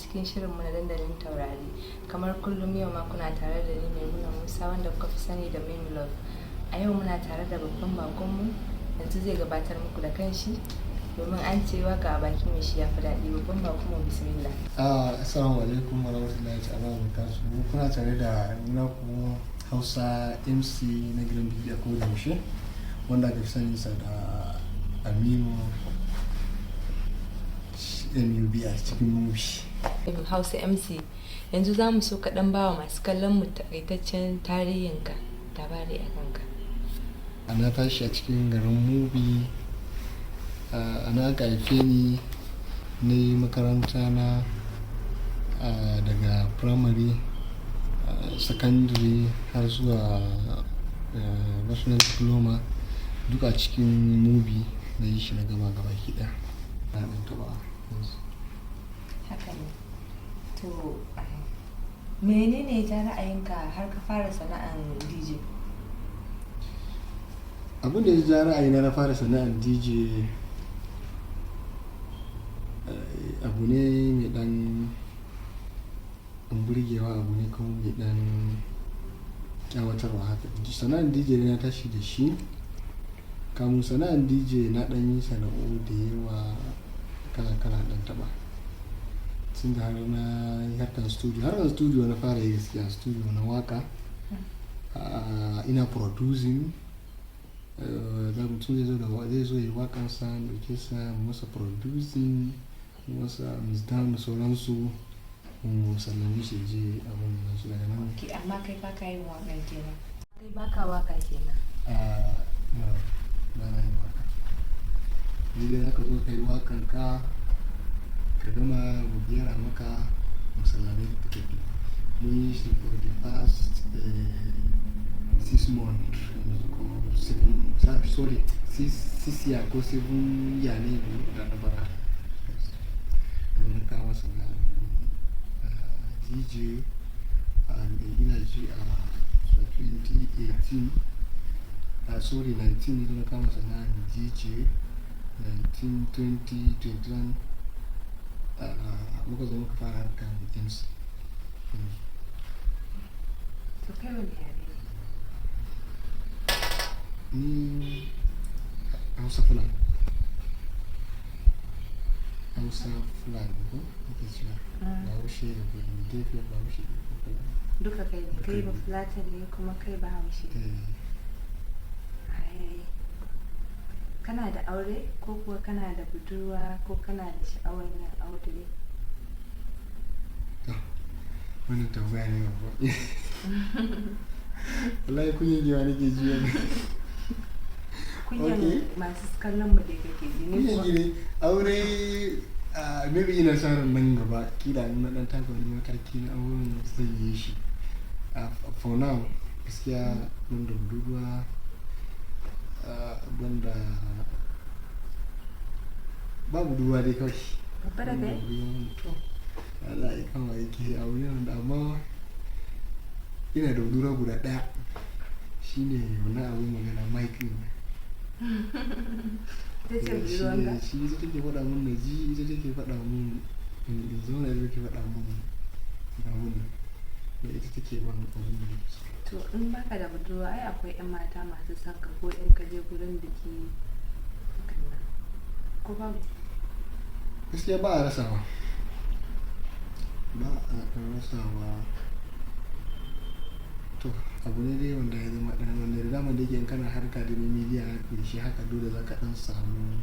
cikin shirinmu na dandalin taurari. Kamar kullum yau ma kuna tare da ni Maimuna Musa wanda kuka fi sani da Maim Love. A yau muna tare da babban bakonmu, yanzu zai gabatar muku da kanshi domin an ce waka a baki mai shi ya fi daɗi. Babban bakonmu bismillah. Assalamu alaikum warahmatullahi ta'ala wabarakatuh. Kuna tare da naku Hausa MC na gidan biki a koda yaushe wanda aka fi sani sa da Aminu mubi a cikin mubi. Hausa MC, yanzu za mu so kaɗan ba wa masu kallon mu takaitaccen tarihinka, labari a kanka. Ana tashi a cikin garin mubi, ana aka haife ni, na yi makaranta na daga primary, secondary har zuwa national diploma duka cikin mubi na yi shi na gaba ki ɗaya. Na ɗan taɓa. Haka ne. To, menene ja ra'ayinka har ka fara sana'ar DJ? Abin da ya ja ra'ayina na fara sana'ar DJ abu ne mai ɗan burgewa, abu ne kuma mai ɗan kyawatarwa haka. Sana'ar DJ ne na tashi da shi. Kamun sana'ar DJ na ɗan yi sana'o da yawa kala ɗan taɓa. Tun da har na yi harkar studio na fara yi gaskiya, studio na waka. Ina producing, da mutum zai zo yi wakansa, ɗauke sa, masa producing, masa misdan da sauransu, sannan shi je abin da su daga nan. Amma kai ba ka yin waka kenan? Kai ba ka waka kenan? Ba na yin waka. Ni dai aka zo ka yi wakan ka gama mu gyara maka musallame da take. Mun yi shi for the past 6 months ko 6 years ko 7 years ne da na bara. Domin kawo sana'ar DJ ina ji a 2018, 19 ne na kama sana'ar DJ, 20, 21 muka zo muka fara harkar MC. To kai wani yare ne? Ni Hausa Fulani. Hausa Fulani ko ake cewa Bahaushe da Fulani, gefen Bahaushe da Fulani. Duka kai ne, kai ba Fulatan ne kuma kai ba Bahaushe. Kana da aure ko kuwa kana da budurwa ko kana da sha'awar yin aure? Wannan tambaya ne babba. Wallahi kunyan jiwa nake ji ne. Kunyan masu kallon mu da kake ji ne kuwa? Kunyan ji aure maybe ina sa ran nan gaba kila na dan taka wani mataki na auren zai yi shi. For now gaskiya mun da budurwa banda babu duba dai kawai. Babba da kai? Allah ya kama yake a wurin da, amma ina da budurwa guda ɗaya, shine wannan abin magana Mike ne. Ita ce budurwanka? Shi ita take faɗa mun na ji, ita take faɗa mun in zauna, ita take faɗa mun abin da ita take ban abin da nake so. To in baka da budurwa ai akwai 'yan mata masu son ka ko in ka je gurin biki ko ba? Gaskiya ba a rasawa. To abu ne dai wanda ya zama ɗan wanda da dama da yake in kana harka da media da shi haka dole za ka ɗan samu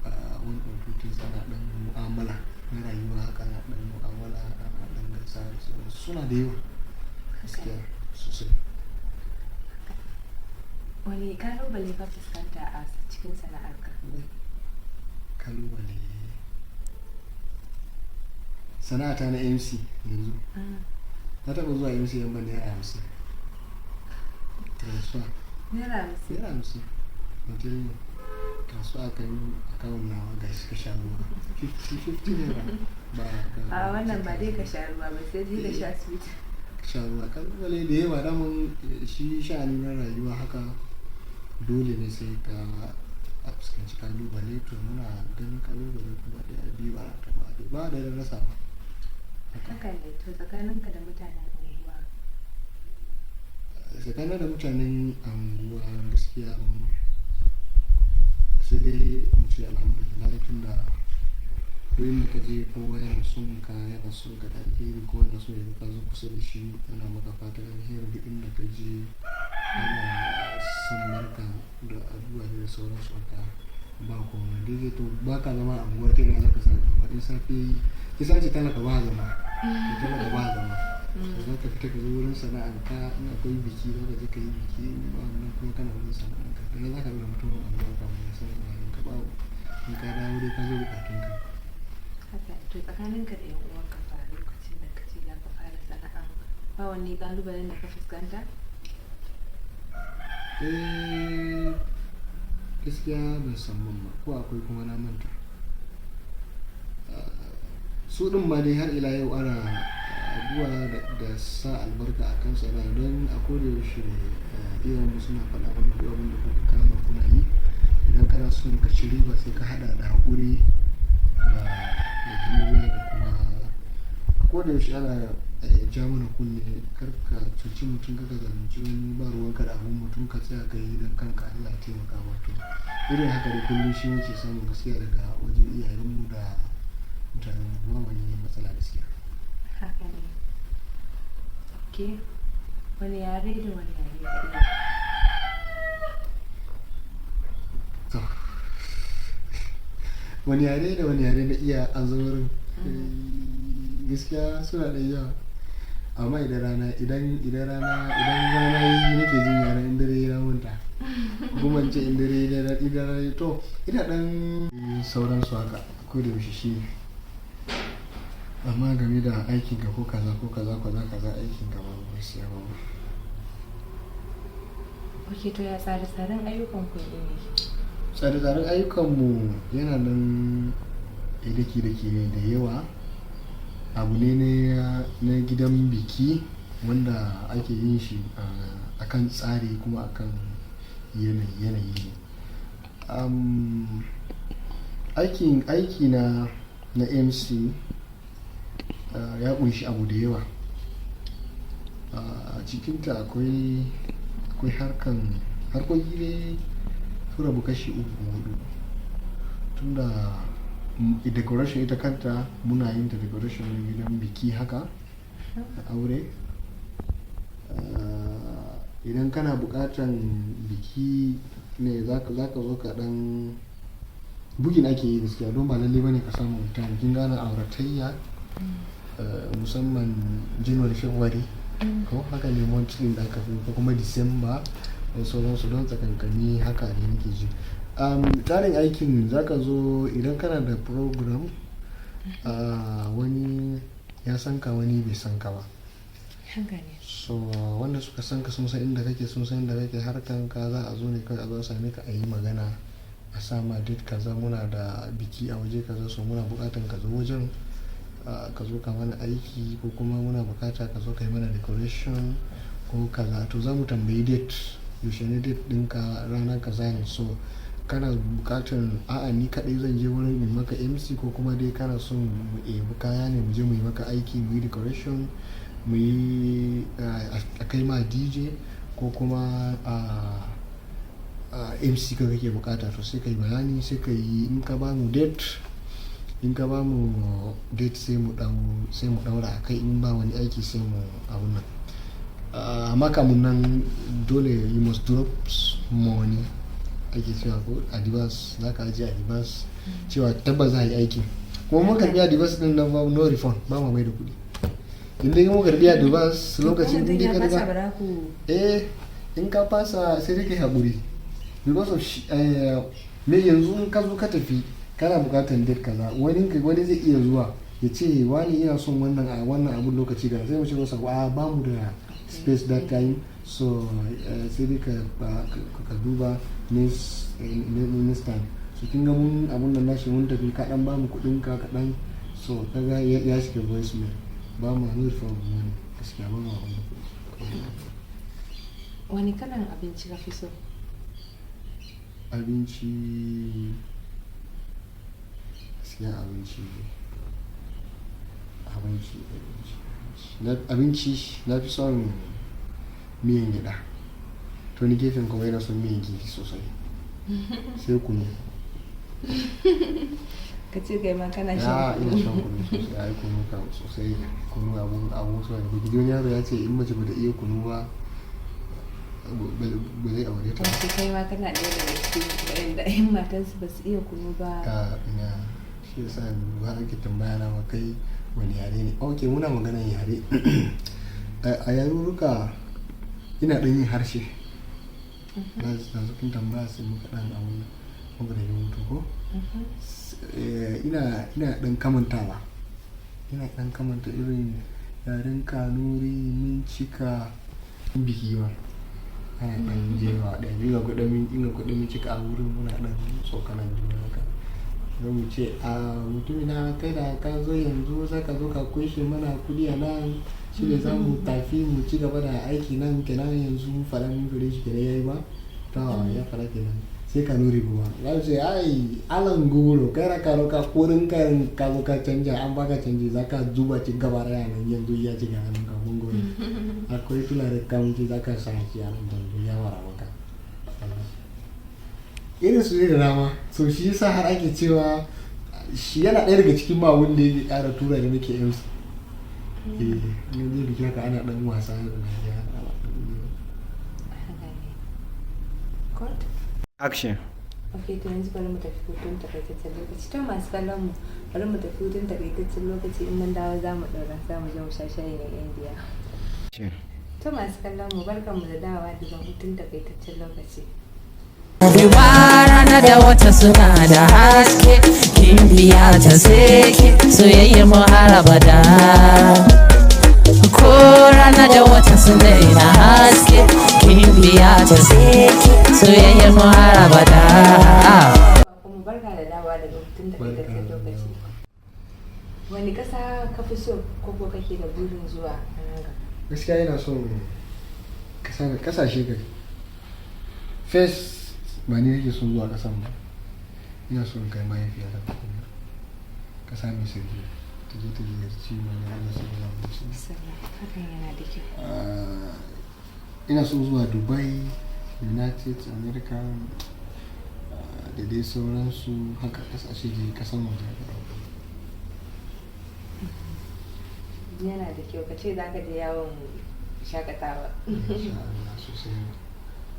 wani ɗauki sana ɗan mu'amala na rayuwa haka na ɗan mu'amala a ɗan gasa suna da yawa gaskiya sosai. Wani kalubale ka fuskanta a cikin sana'arka? Kalubale sana'ata na MC yanzu. Na taɓa zuwa MC yan ban naira 50. Transfer. Naira 50. Mutum kasuwa kan akawun nawa ga shi ka sha ruwa. 50 naira. A wannan ba dai ka sha ruwa ba sai dai ka sha sweet. Ka sha ruwa. Kalubale da yawa daman shi sha'ani na rayuwa haka dole ne sai ka a fuskanci kalubale, to muna ganin kalubale kuma da biyu ba da rasa ba. haka ne. To tsakaninka da mutanen unguwa, tsakanin da mutanen anguwa gaskiya sai dai mu ce alhamdulillah tunda wurin da ka je kowa yana son ka yana son ka da alheri kowa yana so ya ka zo kusa da shi yana maka fatan alheri duk inda ka je yana son barka da addu'a da sauransu haka ba kuma dai to ba ka zama a unguwar kai za ka san faɗin safe kisa ce talaka ba zama talaka ba zama za ka fita ka zo wurin sana'arka in akwai biki za ka je ka yi biki ba wannan kuma kana wurin sana'arka daga za ka ga mutum a unguwar ka mai san ka ba in ka dawo dai ka zo bukatunka. haka to tsakaninka da yan uwanka fa lokacin da kace za ka fara sana'a ba wani kalubalen da ka fuskanta? Gaskiya ban san ba ko akwai kuma na manta su ɗin ma dai har ila yau ana addu'a da sa albarka a kan sana'a don a koda yaushe iyayenmu suna faɗa mana duk abin da kuka kama kuna yi idan kana son ka ci riba sai ka haɗa da haƙuri da juriya da kuma a koda yaushe ana ja mana kunne kar ka cuci mutum ka zalunci wani ba ruwanka da abin mutum ka tsaya ka yi don kanka Allah ya taimaka wato irin haka da kullum shi muke samun gaskiya daga wajen iyayenmu da mutanen mu ba wani matsala gaskiya. haka ne. ke wani yare da wani yare ka iya? to wani yare da wani yare na iya an zo wurin gaskiya suna da yawa amma idan rana yi nake jin yaren in dare ya munta kuma ce in dare ya to ina dan sauran su haka ko da yaushe shi amma game da aikin ka ko kaza aikin ka ba gaskiya ba. ok to ya tsare-tsaren ayyukan ku ne? Tsare-tsaren ayyukanmu yana nan daki-daki ne da yawa abu ne na gidan biki wanda ake yin shi a kan tsari kuma a kan yanayi aiki na MC ya kunshi abu da yawa a cikinta akwai harkoki ne su rabu kashi 3-4 tunda decoration ita kanta muna yin ta decoration gidan biki haka da aure idan kana bukatan biki ne za ka zo ka dan bugin ake yi gaskiya don ba lalle bane ka samu mutum kin gane auratayya musamman January February ko haka ne monthly da aka fi ko kuma December da sauransu don tsakankani haka ne nake ji tsarin aikin zaka zo idan kana da program wani ya san ka wani bai san ka ba so wanda suka san ka sun san inda kake harkan ka za a zo ne kai a zo same ka a yi magana a sama date kaza muna da biki a waje kaza so muna bukatan ka zo wajen ka zo ka mana aiki ko kuma muna bukata ka zo ka yi mana decoration ko kaza to za mu tambayi date yaushe ne date ɗinka ranar kaza ne so kana bukatar a'a ni kadai zan je wurin in maka MC ko kuma dai kana son mu ebi kaya ne mu je mu yi maka aiki mu yi decoration mu yi a kai ma DJ ko kuma MC ka kake bukata to sai ka yi bayani sai ka yi in ka ba mu date sai mu daura a kai in ba wani aiki sai mu abun nan amma kamun nan dole you must drop money ake cewa ko advance za ka ajiye advance cewa tabbas za a yi aiki kuma mun karbi advance din nan no refund ba mu mai da kuɗi inda mun karbi advance lokacin din da ka riga in ka fasa sai dai kai haƙuri because of me yanzu in ka zo ka tafi kana buƙatar date kaza wani zai iya zuwa ya ce wani ina son wannan abun lokaci da sai mu ce masa ba mu da space that time so sai dai ka duba next time so kin ga mun abun da nashi mun tafi kaɗan ba mu kuɗin ka kaɗan so kaga ya shiga voicemail ba mu hannu for money gaskiya ba mu hannu wani kalan abinci ka fi so? Abinci abinci na fi son miyan gyaɗa, to ni gefen kuma yana son miyan kifi sosai sai kunu. Ka ce kai ma kana Ya shan ina kunu. shan kunu sosai, ai kunu kam sosai, kunu abun so ne. Gidan yaro ya ce in mace bata iya kunu ba ba zai aure ta. Wasu kai ma kana ɗaya daga cikin waɗanda ƴan matansu ba su iya kunu ba. Ina shi yasa ba ake tambaya na kai wani yare ne. Ok, muna maganan yare. A yarurruka ina ɗan yin harshe. Na zukin tambaya sai muka ɗan abun muka da yi mutu ko? Ina ɗan kamantawa. Ina ɗan kamanta irin yaren Kanuri, Mincika, biki ba. Ana ɗan jewa ɗaya. Ina kuɗin Mincika a wurin muna ɗan tsokanan juna haka. Zan mu ce mutumina kai da ka zo yanzu za ka zo ka kwashe mana kuɗi a nan, shi ne za mu tafi mu ci gaba da aiki nan kenan yanzu faɗa mun fure shi kenan yayi ba. To ya faɗa kenan. Sai ka nuri kuma za su ce ai alan goro kai ra karo ka kurin kan ka zo ka canja an baka canji za ka zuba ci gaba da yanan yanzu ya ci ganin ka goro akwai tulare kamunci za ka sa shi a nan yanzu ya wara maka irin su ne da dama. So shi yasa har ake cewa shi yana ɗaya daga cikin ma wanda yake ƙara tura da nake yin su. Ne zai biki haka ana ɗan wasa da ya action. Ok, to yanzu bari mu tafi hutun takaitaccen lokaci. To masu kallon mu bari mu tafi hutun takaitaccen lokaci, in mun dawo za mu ɗora za mu je mu sha shayi na Indiya. To masu kallon mu barkanmu da dawowa daga hutun takaitaccen lokaci. Rana da wata suna da haske, kin biya ta seke soyayya mu har abada. Ko rana da wata suna da haske, kin biya ta seke soyayya mu har abada. Kuma barka da dawowa daga hutun takaitaccen lokaci. Wani ƙasa ka fi so ko kake da burin zuwa a nan gaba? Gaskiya ina son kasashe gari. First ba ni nake son zuwa kasan ba, ina son kai mahaifiya da kuma kasa mai sarki ta je ta ziyarci manyan Allah sallallahu alaihi wasallam. Hakan yana da kyau. Ina son zuwa Dubai, United America da dai sauransu haka kasashe da kasan waje. Yana da kyau ka ce za ka je yawon shakatawa. Sosai.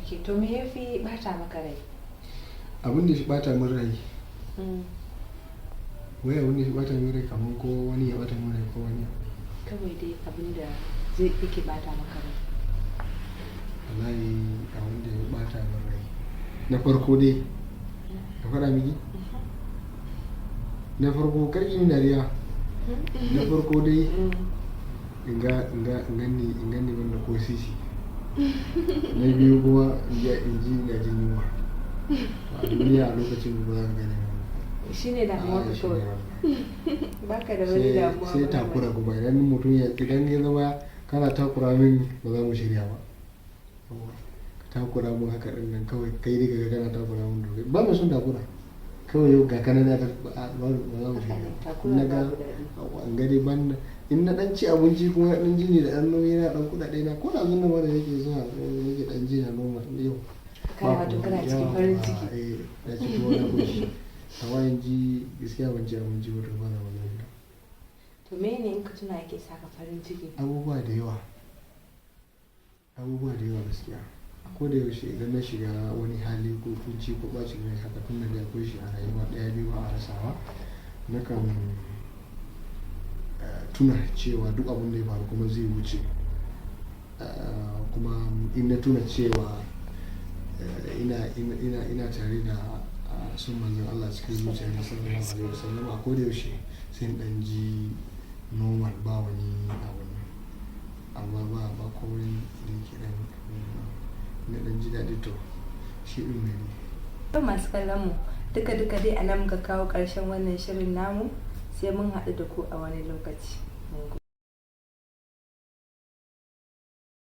Ok, to me ya fi bata maka rai? Abin da shi bata min rai wai abin da shi bata min rai kamar ko wani ya bata min rai ko wani Kawai dai abin da zai yake bata maka rai. wallahi abin da ya bata min rai na farko dai ka faɗa miki na farko karki min dariya. Na farko dai in gani wanda ko sisi. Na biyu kuma in ji gajin yunwa. A duniya a lokacin ba za ka gane ba. Shi ne damuwa ka kawai. Baka da wani damuwa. Sai takura kuma idan mutum idan ya zama kana takura min ba za mu shirya ba. Ka takura mun haka din nan kawai kai dai kaga kana takura mun dole. Ba mu son takura. Kawai yau ga kanan ba za mu shirya. Na ga an gade ban in na dan ci abinci kuma dan ji ne da dan nauyi na dan kudade na ko da zan nan wanda yake zuwa yake dan ji na noma yau. Kana wato kana cikin farin ciki. Da ci to na goshi. Amma yanzu gaskiya ban ci abinci ba to ba na wannan. To mene in ka tuna yake saka farin ciki? Abubuwa da yawa gaskiya. Ko da yaushe idan na shiga wani hali ko kunci ko bacin rai haka tun da akwai shi a rayuwa ɗaya biyu ba a rasawa nakan tuna cewa duk abin da ya faru kuma zai wuce kuma in na tuna cewa ina tare da sun manzan Allah cikin zuciya na sallallahu alaihi wasallam a koda yaushe sai in dan ji normal ba wani abu amma ba komai da yake dan ji daɗi to shi ɗin ne. To masu kallon mu duka dai a nan muka kawo ƙarshen wannan shirin namu, sai mun haɗu da ku a wani lokaci. Mun gode.